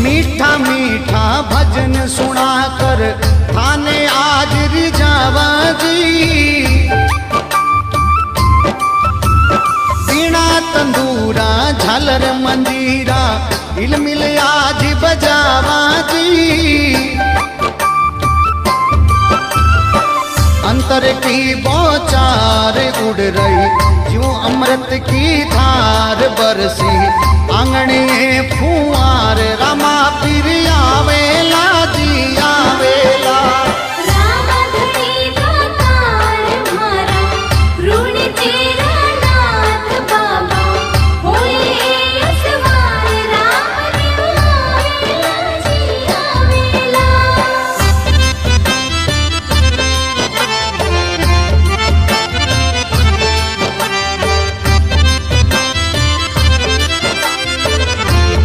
मीठा मीठा भजन सुना कर थाने आज रिझावा जी। बीणा तंदूरा झालर मंजीरा हिल मिल आज बजावा जी। अंतर की बौछार उड़ रही जो अमृत की धार बरसी आंगणे